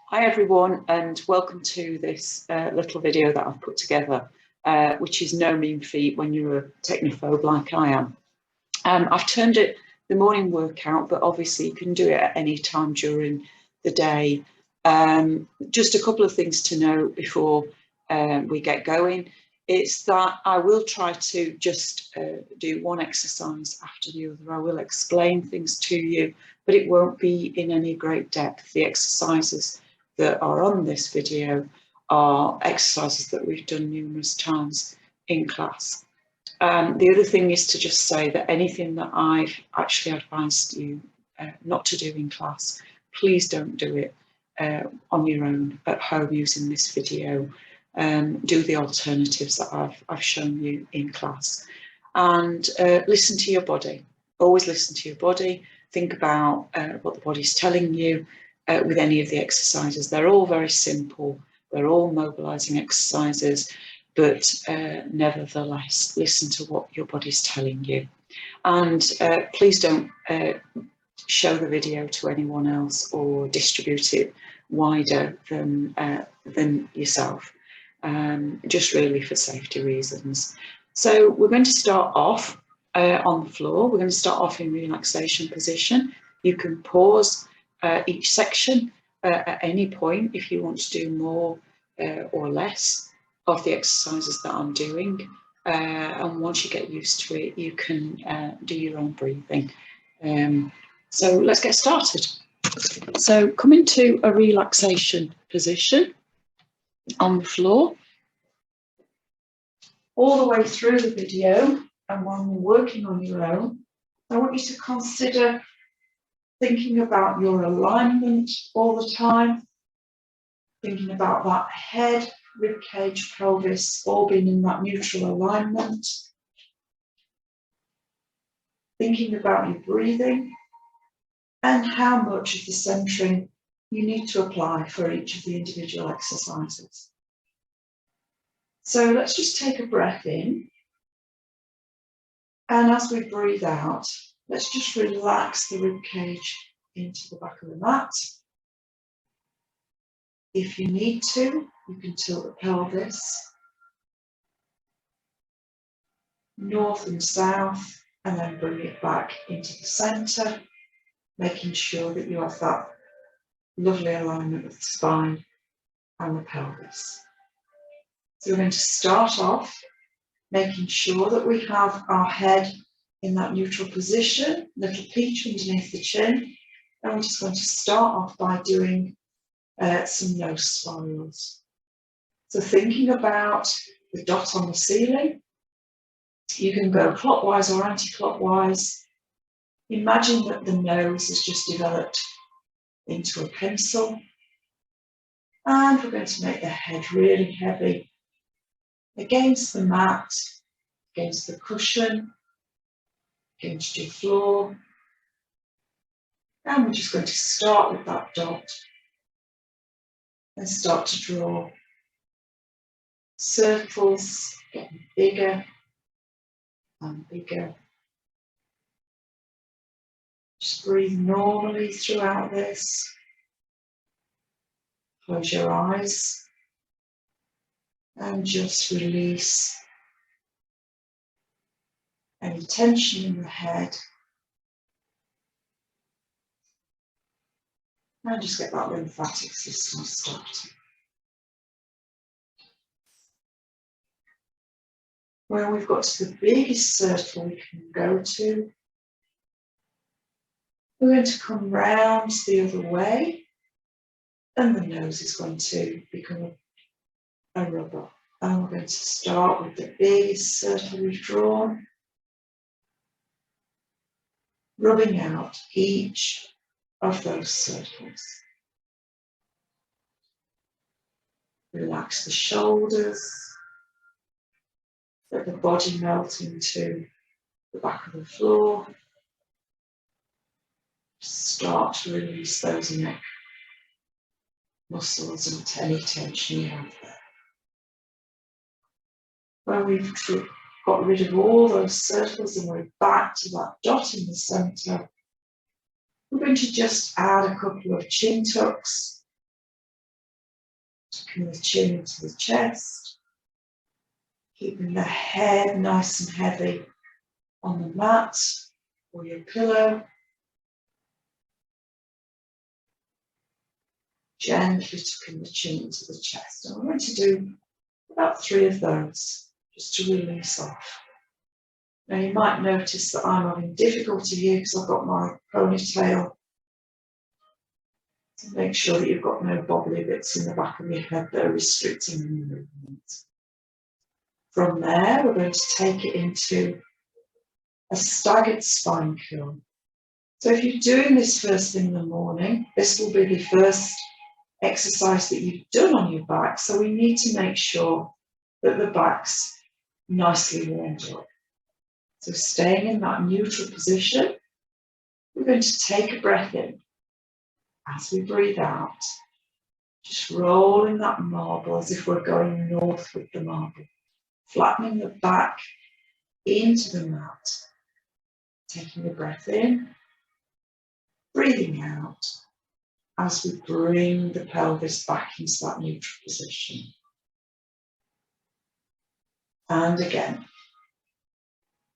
Hi everyone, and welcome to this little video that I've put together, which is no mean feat when you're a technophobe like I am. I've termed it the morning workout, but obviously you can do it at any time during the day. Just a couple of things to note before we get going. It's that I will try to just do one exercise after the other. I will explain things to you, but it won't be in any great depth. The exercises that are on this video are exercises that we've done numerous times in class. The other thing is to just say that anything that I've actually advised you not to do in class, please don't do it on your own at home using this video. Do the alternatives that I've shown you in class, and listen to your body. Always listen to your body. Think about what the body's telling you with any of the exercises. They're all very simple. They're all mobilizing exercises, but nevertheless, listen to what your body's telling you. And please don't show the video to anyone else or distribute it wider than yourself, just really for safety reasons. So we're going to start off on the floor. We're going to start off in relaxation position. You can pause each section at any point if you want to do more or less of the exercises that I'm doing. And once you get used to it, you can do your own breathing. So let's get started. So come into a relaxation position on the floor. All the way through the video, and when you're working on your own, I want you to consider thinking about your alignment all the time, thinking about that head, rib cage, pelvis, all being in that neutral alignment, thinking about your breathing and how much of the centering you need to apply for each of the individual exercises. So let's just take a breath in, and as we breathe out, let's just relax the rib cage into the back of the mat. If you need to, you can tilt the pelvis north and south, and then bring it back into the centre, making sure that you have that lovely alignment of the spine and the pelvis. So we're going to start off making sure that we have our head in that neutral position, little peach underneath the chin. And we're just going to start off by doing some nose spirals. So thinking about the dot on the ceiling, you can go clockwise or anti-clockwise. Imagine that the nose has just developed into a pencil. And we're going to make the head really heavy against the mat, against the cushion, against your floor. And we're just going to start with that dot and start to draw circles, getting bigger and bigger. Just breathe normally throughout this. Close your eyes and just release any tension in the head. And just get that lymphatic system started. When we've got to the biggest circle we can go to, we're going to come round the other way, and the nose is going to become a rubber. And we're going to start with the biggest circle we've drawn, rubbing out each of those circles. Relax the shoulders, let the body melt into the back of the floor. Start to release those neck muscles and any tension you have there. When we've got rid of all those circles and we're back to that dot in the centre, we're going to just add a couple of chin tucks tucking the chin into the chest, keeping the head nice and heavy on the mat or your pillow. Gently tucking the chin into the chest. And I'm going to do about 3 of those, just to release off. Now you might notice that I'm having difficulty here because I've got my ponytail. So make sure that you've got no bobbly bits in the back of your head that are restricting your movement. From there, we're going to take it into a staggered spine curl. So if you're doing this first thing in the morning, this will be the first exercise that you've done on your back. So we need to make sure that the back's nicely warmed up. So staying in that neutral position, we're going to take a breath in. As we breathe out, just rolling that marble as if we're going north with the marble, flattening the back into the mat, taking a breath in, breathing out as we bring the pelvis back into that neutral position. And again,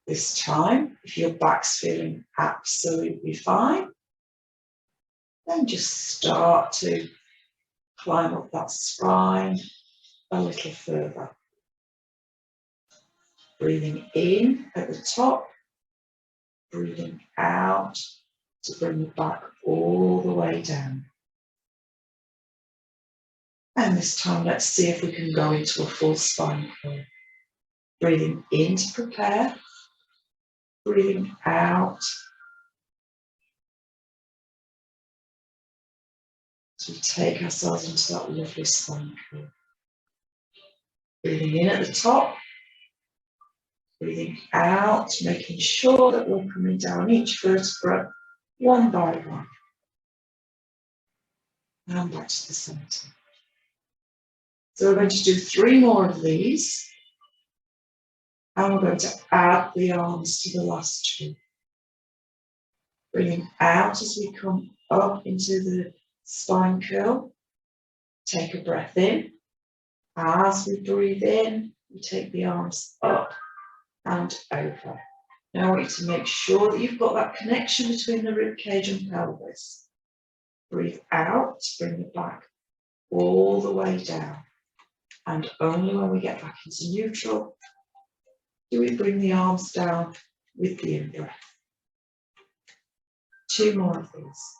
this time, if your back's feeling absolutely fine, then just start to climb up that spine a little further. Breathing in at the top, breathing out to bring the back all the way down. And this time, let's see if we can go into a full spine curl. Breathing in to prepare, breathing out to take ourselves into that lovely spine curl. Breathing in at the top, breathing out, making sure that we're coming down each vertebra one by one. And back to the centre. So we're going to do 3 more of these. And we're going to add the arms to the last 2. Breathing out as we come up into the spine curl. Take a breath in. As we breathe in, we take the arms up and over. Now I want you to make sure that you've got that connection between the rib cage and pelvis. Breathe out, bring the back all the way down. And only when we get back into neutral do we bring the arms down with the in-breath. 2 more of these.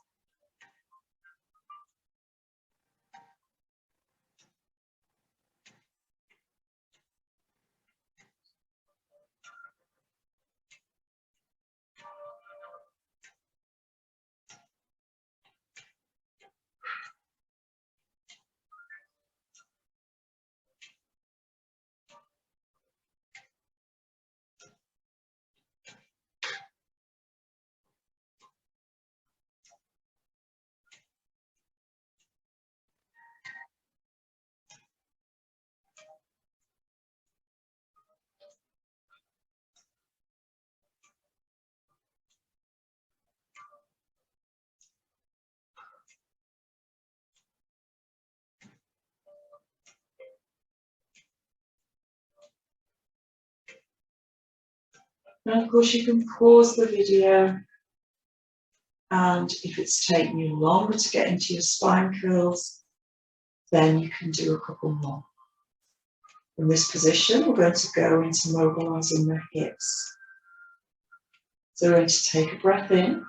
And of course you can pause the video, and if it's taking you longer to get into your spine curls, then you can do a couple more. In this position, we're going to go into mobilising the hips. So we're going to take a breath in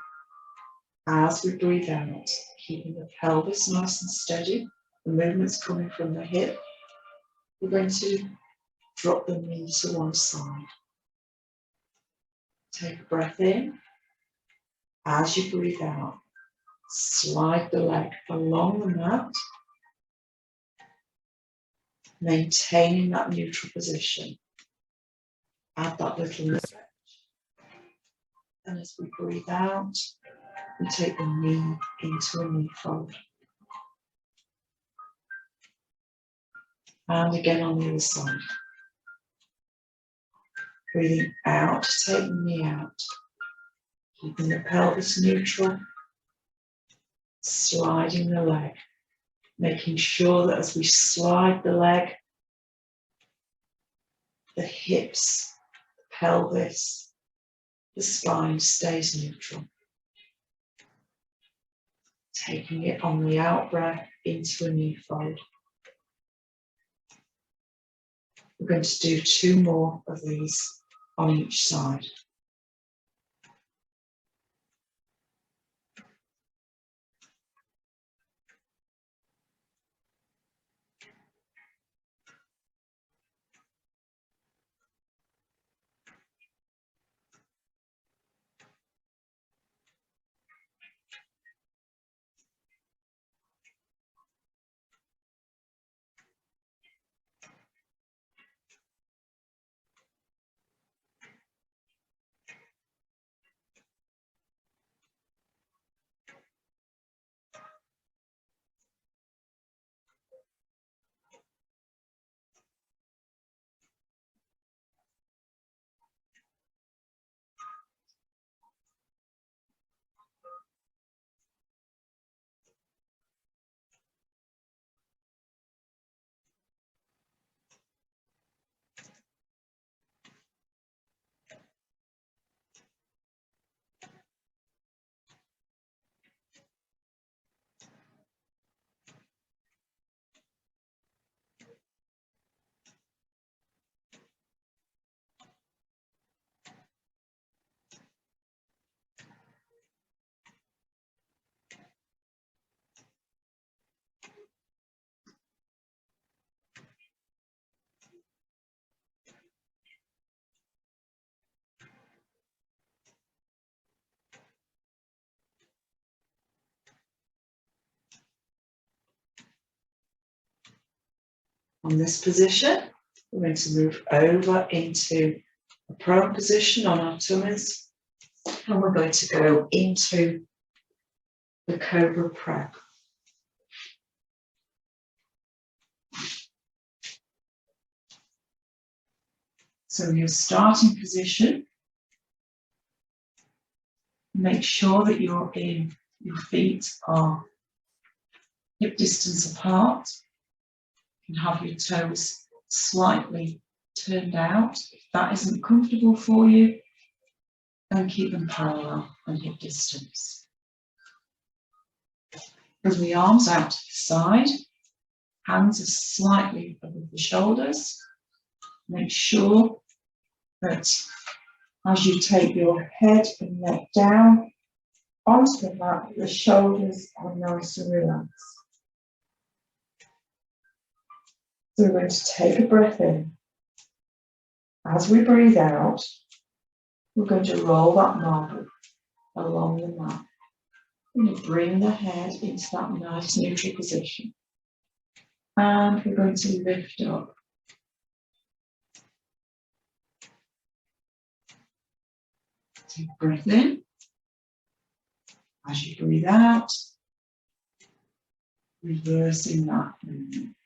as we breathe out, keeping the pelvis nice and steady. The movement's coming from the hip. We're going to drop the knee to one side. Take a breath in. As you breathe out, slide the leg along the mat, maintaining that neutral position. Add that little stretch. And as we breathe out, we take the knee into a knee fold. And again on the other side. Breathing out, take the knee out. Keeping the pelvis neutral, sliding the leg making sure that as we slide the leg, the hips, the pelvis, the spine stays neutral. Taking it on the out breath into a knee fold. We're going to do 2 more of these on each side. On this position, we're going to move over into a prone position on our tummies, and we're going to go into the cobra prep. So in your starting position, make sure that your feet are hip distance apart. You can have your toes slightly turned out. If that isn't comfortable for you, then keep them parallel and hip distance. Bring the arms out to the side. Hands are slightly above the shoulders. Make sure that as you take your head and neck down onto the mat, the shoulders are nice and relaxed. So we're going to take a breath in. As we breathe out, we're going to roll that marble along the mat. We're going to bring the head into that nice neutral position. And we're going to lift up. Take a breath in. As you breathe out, reversing that movement.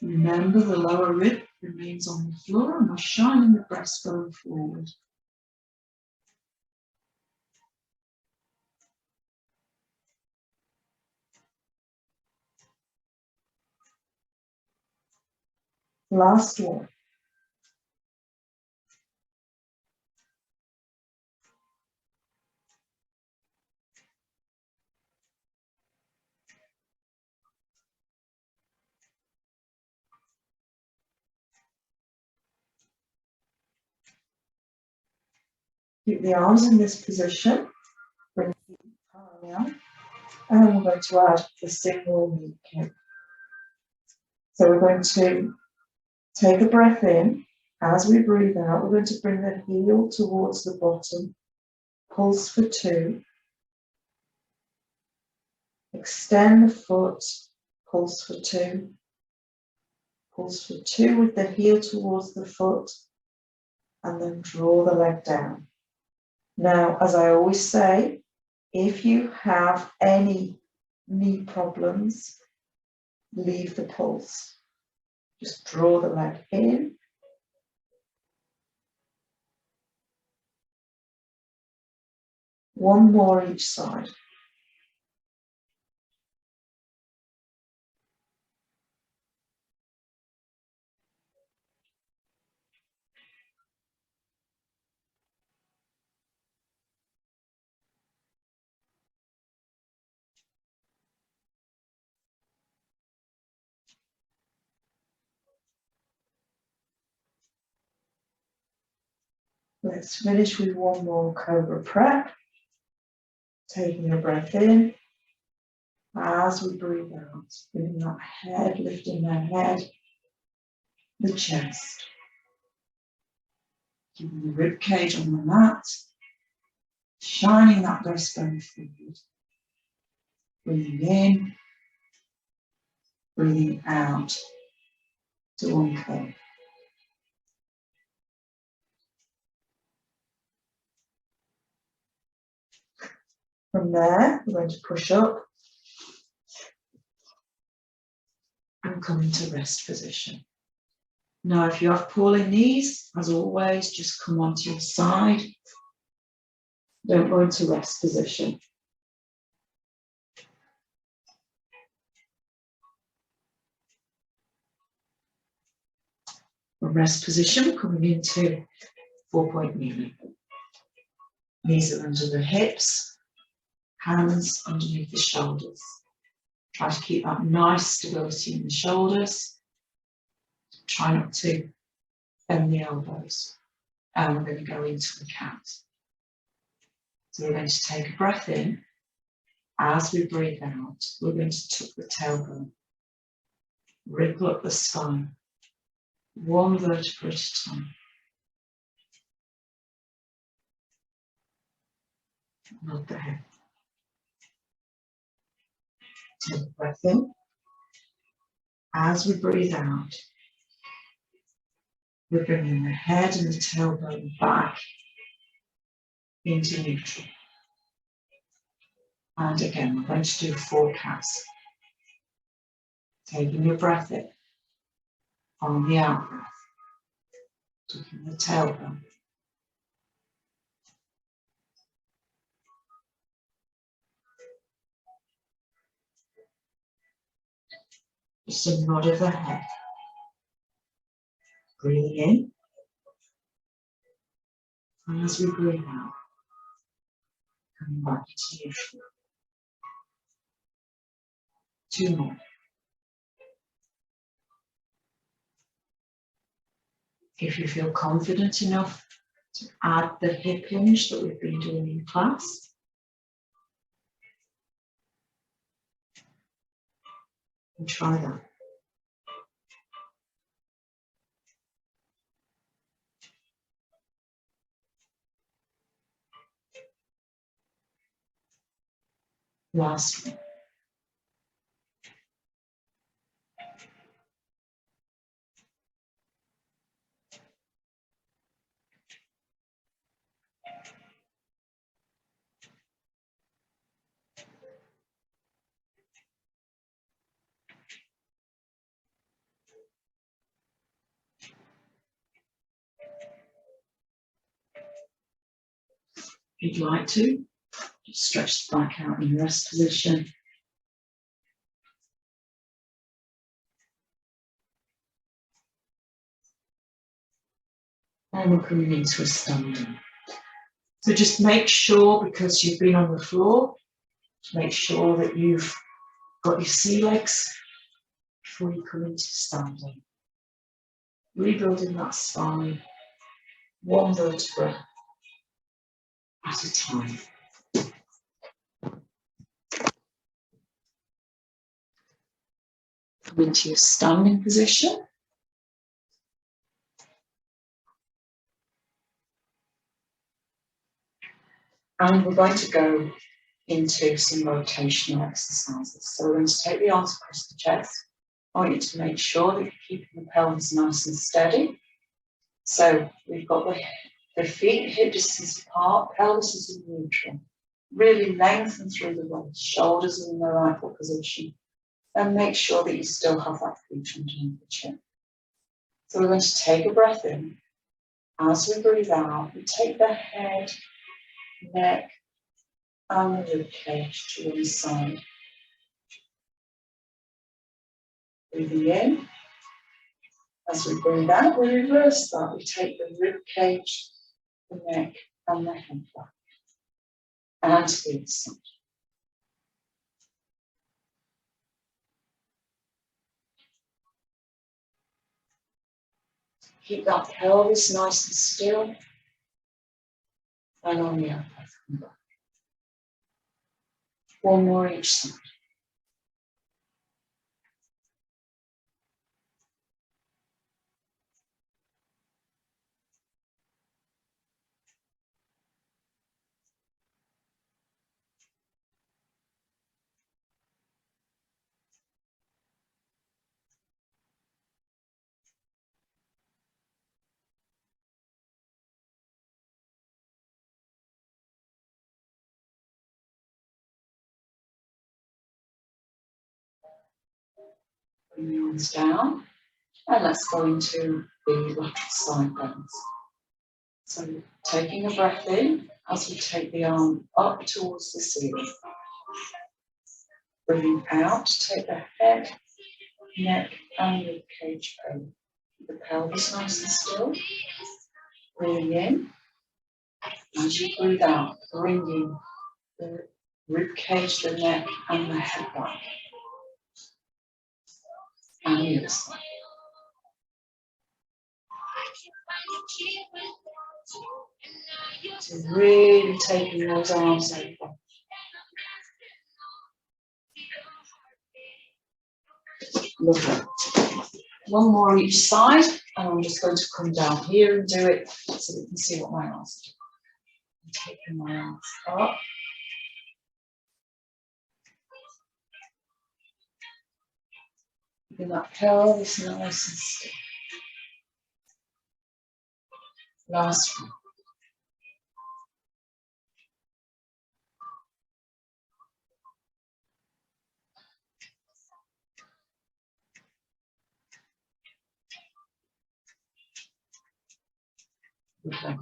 Remember, the lower rib remains on the floor and we're shining the breastbone forward. Last one. Keep the arms in this position. Bring the feet parallel. And we're going to add the single knee kick. So we're going to Take a breath in. As we breathe out, we're going to bring the heel towards the bottom. Pulse for 2. Extend the foot. Pulse for 2. Pulse for 2 with the heel towards the foot. And then draw the leg down. Now, as I always say, if you have any knee problems, leave the pulse. Just draw the leg in. One more each side. Let's finish with one more cobra prep. Taking a breath in. As we breathe out, bringing that head, lifting the head, the chest. Keeping the rib cage on the mat. Shining that breastbone forward. Breathing in. Breathing out to uncurl. From there, we're going to push up and come into rest position. Now, if you have poorly knees, as always, just come onto your side. Don't go into rest position. From rest position, coming into 4-point kneeling. Knees are under the hips, hands underneath the shoulders. Try to keep that nice stability in the shoulders. Try not to bend the elbows. And we're going to go into the cat. So we're going to take a breath in. As we breathe out, we're going to tuck the tailbone. Wriggle up the spine. One vertebra at a time. Nod the head. Take a breath in. As we breathe out, we're bringing the head and the tailbone back into neutral. And again, we're going to do 4 cats. Taking your breath in. On the out breath, tucking the tailbone. Just a nod of the head. Breathing in. And as we breathe out, coming back into neutral. 2 more. If you feel confident enough to add the hip hinge that we've been doing in class, and try that. Last one. If you'd like to, just stretch the back out in rest position. And we're coming into a standing. So just make sure, because you've been on the floor, make sure that you've got your sea legs before you come into standing. Rebuilding that spine, one vertebra at a time. Come into your standing position. And we're going to go into some rotational exercises. So we're going to take the arms across the chest. I want you to make sure that you're keeping the pelvis nice and steady. So we've got the feet hip distance apart, pelvis is in neutral. Really lengthen through the waist, shoulders are in the right position. And make sure that you still have that feet underneath the chin. So we're going to take a breath in. As we breathe out, we take the head, neck, and the rib cage to one side. Breathing in. As we breathe out, we reverse that. We take the rib cage, the neck, and the head back. And to the other side. Keep that pelvis nice and still. And on the out breath, come back. One more each side. Bring the arms down. And let's go into the lateral side bends. So taking a breath in as we take the arm up towards the ceiling. Breathing out, take the head, neck, and rib cage over. Keep the pelvis nice and still. Breathing in. As you breathe out, bringing the rib cage, the neck, and the head back. And the other side. So really taking those arms over. Lovely. One more each side, and I'm just going to come down here and do it so that you can see what my arms do. I'm taking my arms up. Keeping that pelvis nice and still. Last one. Okay.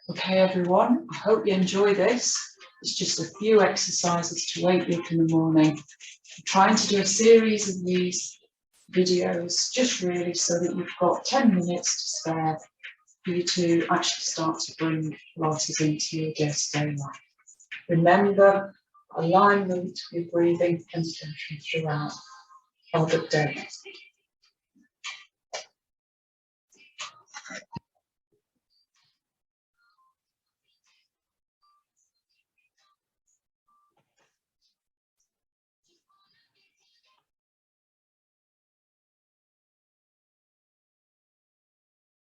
Okay, everyone, I hope you enjoy this. It's just a few exercises to wake you up in the morning. I'm trying to do a series of these videos just really so that you've got 10 minutes to spare for you to actually start to bring Pilates into your day-to-day life. Remember, alignment with breathing and tension throughout our day.